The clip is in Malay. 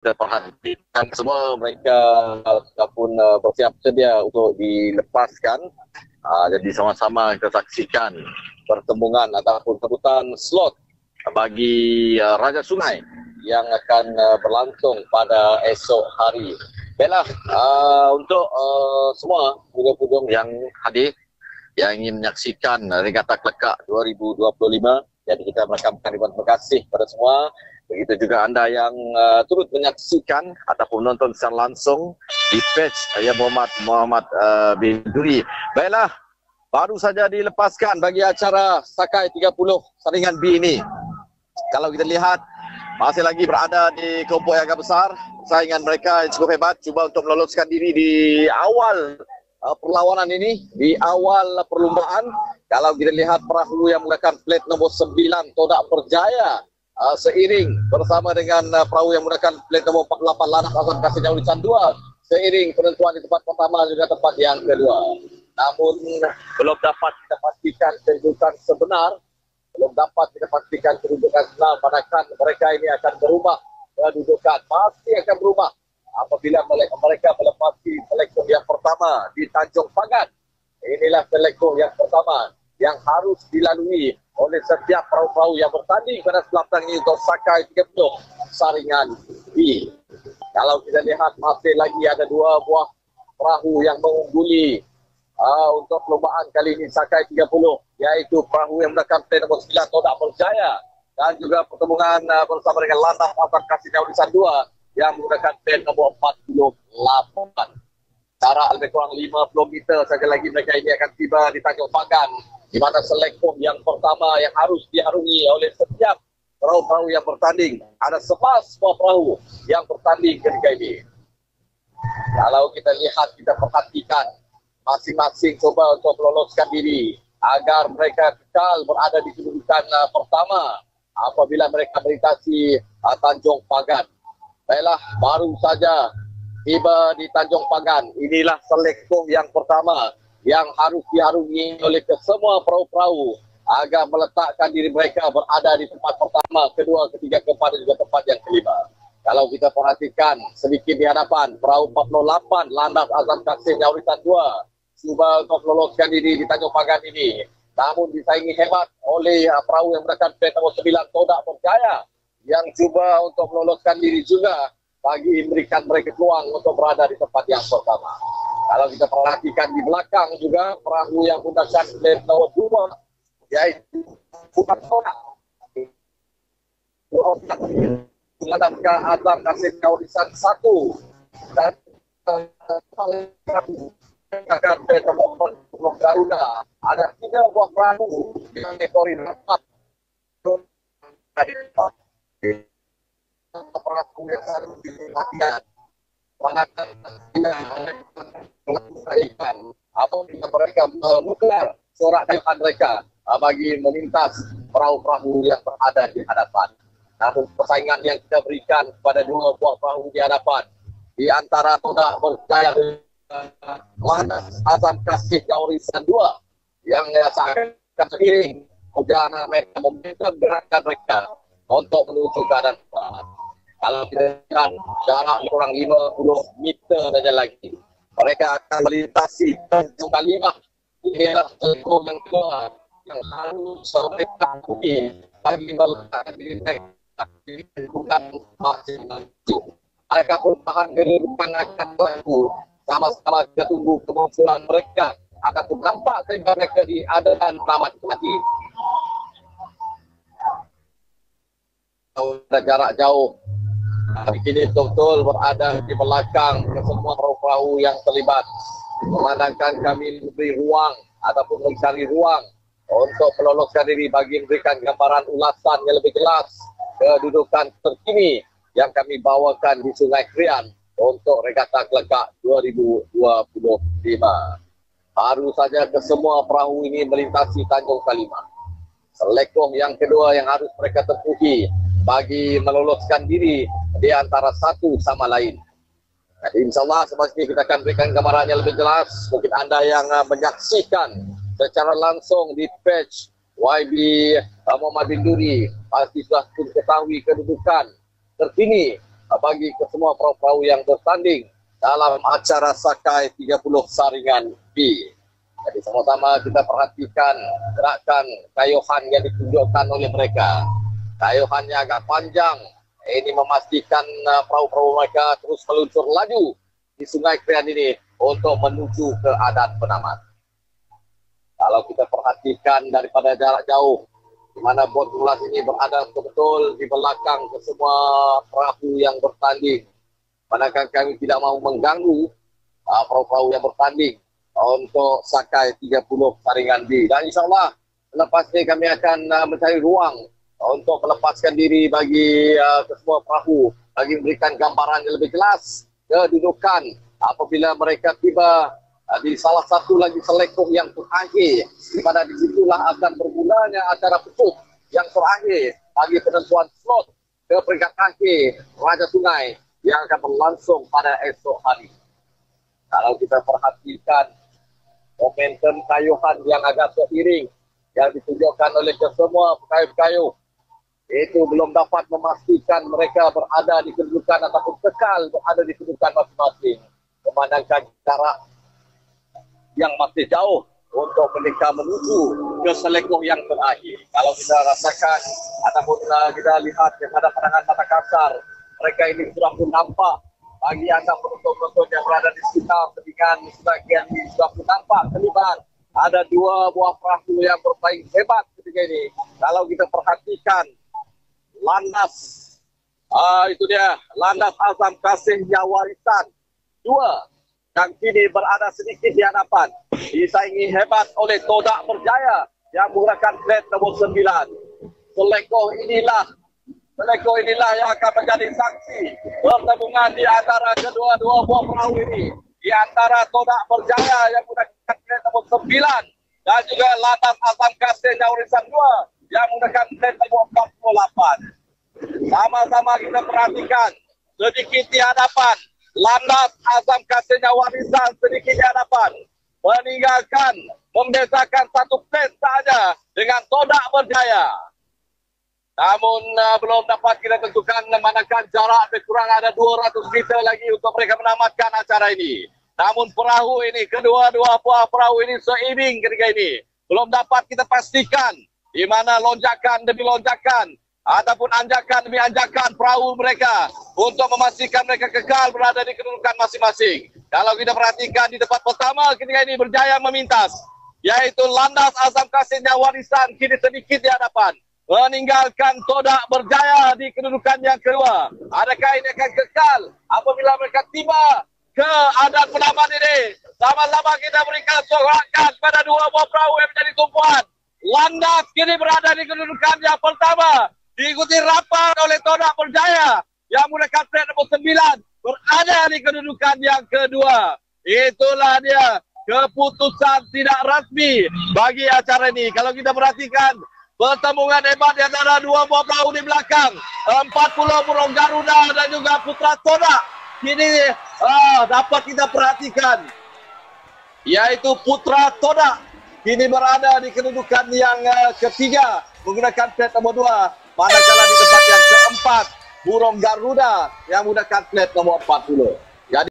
kita perhatikan semua mereka ataupun bersiap sedia untuk dilepaskan. Jadi sama-sama kita saksikan pertembungan ataupun rebutan slot bagi Raja Sungai yang akan berlangsung pada esok hari. Baiklah, untuk semua pengunjung yang hadir yang ingin menyaksikan Regata Klekak 2025, jadi kita merakamkan ribuan terima kasih kepada semua. Begitu juga anda yang turut menyaksikan ataupun menonton secara langsung di page Yang Muhammad bin Duri. Baiklah, baru saja dilepaskan bagi acara Sakai 30 saringan B ini. Kalau kita lihat, masih lagi berada di kelompok yang agak besar. Saingan mereka yang cukup hebat, cuba untuk meloloskan diri di awal perlawanan ini, di awal perlumbaan. Kalau kita lihat perahu yang menggunakan plat nombor 9 Todak Berjaya seiring bersama dengan perahu yang menggunakan plat nombor 48 Lanang Azam Kasih Ulisan 2 seiring penentuan di tempat pertama juga tempat yang kedua. Namun belum dapat kita pastikan kedudukan sebenar, manakala mereka ini akan berubah kedudukan, pasti akan berubah apabila mereka melepasi selektor yang pertama di Tanjung Pagan. Inilah selektor yang pertama yang harus dilalui oleh setiap perahu-perahu yang bertanding pada selatan ini untuk Sakai 30 saringan B. Kalau kita lihat, masih lagi ada 2 buah perahu yang mengungguli untuk perlombaan kali ini Sakai 30, yaitu perahu yang menggunakan plat nombor 9 Todak Berjaya dan juga pertemuan bersama dengan Landas Azam Kasih Ulisan 2 yang menggunakan plat nombor 48. Jarak lebih kurang 50 meter saja lagi mereka ini akan tiba di Tanjung Pagan, di mana selektor yang pertama yang harus diarungi oleh setiap perahu-perahu yang bertanding. Ada 11 buah perahu yang bertanding ketika ini. Kalau kita lihat, kita perhatikan, masing-masing coba untuk meloloskan diri agar mereka kekal berada di kedudukan pertama apabila mereka melintasi Tanjung Pagan. Baiklah, baru saja tiba di Tanjung Pagan. Inilah selektor yang pertama yang harus diarungi oleh kesemua perahu-perahu agar meletakkan diri mereka berada di tempat pertama, kedua, ketiga, keempat dan juga tempat yang kelima. Kalau kita perhatikan sedikit di hadapan, perahu 48 Landas Azam Kasih Ulisan 2 cuba untuk meloloskan diri di Tanjung Pagan ini. Namun disaingi hebat oleh perahu yang menggunakan plat nombor 9 Todak Berjaya yang cuba untuk meloloskan diri juga bagi memberikan mereka peluang untuk berada di tempat yang pertama. Kalau kita perhatikan di belakang juga perahu yang menggunakan plat nomor 2 yaitu bukan Todak. Landas Azam Kasih Ulisan 1 dan akan nomor Garuda. Ada 3 buah perahu yang kategori 4. Perahu yang harus diperhatikan. Apabila mereka menukar sorak tembakan mereka bagi melintas perahu-perahu yang berada di hadapan. Namun persaingan yang kita berikan kepada 2 buah perahu di hadapan, di antara Todak Berjaya Landas Azam Kasih Ulisan 2 yang akan seiring perjalanan mereka momentum gerakan mereka untuk menuju ke arah depan. Kalau kita lihat jarak kurang 50 meter saja lagi, mereka akan melintasi Tanjung Kalimah. Inilah selektor yang kedua yang harus mereka akui bagi meletakkan diri mereka di kedudukan masing-masing. Mereka pun tahan kedudukan akan berlaku. Sama-sama kita tunggu kemunculan mereka. Akan terdampak sehingga mereka di adegan tamat mati. Ada jarak jauh. Kini betul-betul berada di belakang semua perahu-perahu yang terlibat. Memandangkan kami memberi ruang ataupun mencari ruang untuk meloloskan diri bagi memberikan gambaran ulasan yang lebih jelas kedudukan terkini yang kami bawakan di Sungai Krian untuk Regata Klekak 2025. Baru saja kesemua perahu ini melintasi Tanjung Kalimah. Selektor yang kedua yang harus mereka tempuhi bagi meloloskan diri di antara satu sama lain. Jadi insyaAllah semestinya kita akan berikan gambaran yang lebih jelas. Mungkin anda yang menyaksikan secara langsung di page YB Muhammad bin Duri pasti sudah ketahui kedudukan terkini bagi kesemua perahu-perahu yang bertanding dalam acara Sakai 30 Saringan B. Jadi sama-sama kita perhatikan gerakan kayuhan yang ditunjukkan oleh mereka. Kayuhannya agak panjang. Ini memastikan perahu-perahu mereka terus meluncur laju di Sungai Krian ini untuk menuju ke adan penamat. Kalau kita perhatikan daripada jarak jauh, di mana bot 12 ini berada betul-betul di belakang ke semua perahu yang bertanding. Manakala kami tidak mahu mengganggu perahu-perahu yang bertanding untuk Sakai 30 Saringan B. Dan insyaAllah selepas ini kami akan mencari ruang untuk melepaskan diri bagi kesemua perahu, bagi memberikan gambaran yang lebih jelas kedudukan apabila mereka tiba di salah satu lagi selekoh yang terakhir, di mana disitulah akan bermulanya acara pecut yang terakhir bagi penentuan slot ke peringkat akhir Raja Sungai yang akan berlangsung pada esok hari. Kalau kita perhatikan momentum kayuhan yang agak seiring yang ditunjukkan oleh kesemua pekayuh-pekayuh, itu belum dapat memastikan mereka berada di kedudukan ataupun kekal berada di kedudukan masing-masing, memandangkan jarak yang masih jauh untuk mereka menuju ke selekoh yang terakhir. Kalau kita rasakan ataupun kita lihat kepada pandangan mata kasar, mereka ini sudah pun nampak bagi anda penonton-penonton yang berada di sekitar tebingan sebagian ini sudah pun nampak terlibat ada dua buah perahu yang bersaing hebat ketika ini. Kalau kita perhatikan landas, itu dia landas Azam Kasihnya Warisan 2 yang kini berada sedikit di hadapan, disaingi hebat oleh Todak Berjaya yang menggunakan grade nomor 9. Selekoh inilah yang akan menjadi saksi pertemuan di antara kedua-dua buah perahu ini, di antara Todak Berjaya yang menggunakan grade nomor 9 dan juga landas Azam Kasihnya Warisan 2 yang menggunakan grade nomor 48. Sama-sama kita perhatikan sedikit di hadapan landas Azam Kasihnya Warisan, sedikit di hadapan, meninggalkan, membezakan satu plate saja dengan Todak Berjaya. Namun belum dapat kita tentukan manakah jarak lebih kurang ada 200 meter lagi untuk mereka menamatkan acara ini. Namun perahu ini, kedua-dua buah perahu ini seiring ketika ini. Belum dapat kita pastikan di mana lonjakan demi lonjakan ataupun anjakan demi anjakan perahu mereka untuk memastikan mereka kekal berada di kedudukan masing-masing. Kalau kita perhatikan di tempat pertama ketika ini Berjaya memintas, yaitu landas Azam Kasihnya Warisan kini sedikit di hadapan, meninggalkan Todak Berjaya di kedudukan yang kedua. Adakah ini akan kekal apabila mereka tiba ke adan penamat ini? Sama-sama kita berikan sorakan pada dua buah perahu yang menjadi tumpuan. Landas kini berada di kedudukan yang pertama, diikuti rapat oleh Todak Berjaya yang menggunakan plate nomor 9 berada di kedudukan yang kedua. Itulah dia keputusan tidak rasmi bagi acara ini. Kalau kita perhatikan pertemuan hebat di antara dua buah perahu di belakang, 40 Burung Garuda dan juga Putra Todak. Kini dapat kita perhatikan, yaitu Putra Todak kini berada di kedudukan yang ketiga menggunakan plate nomor 2. Manakala di tempat yang keempat Burung Garuda yang menggunakan plate nomor 40.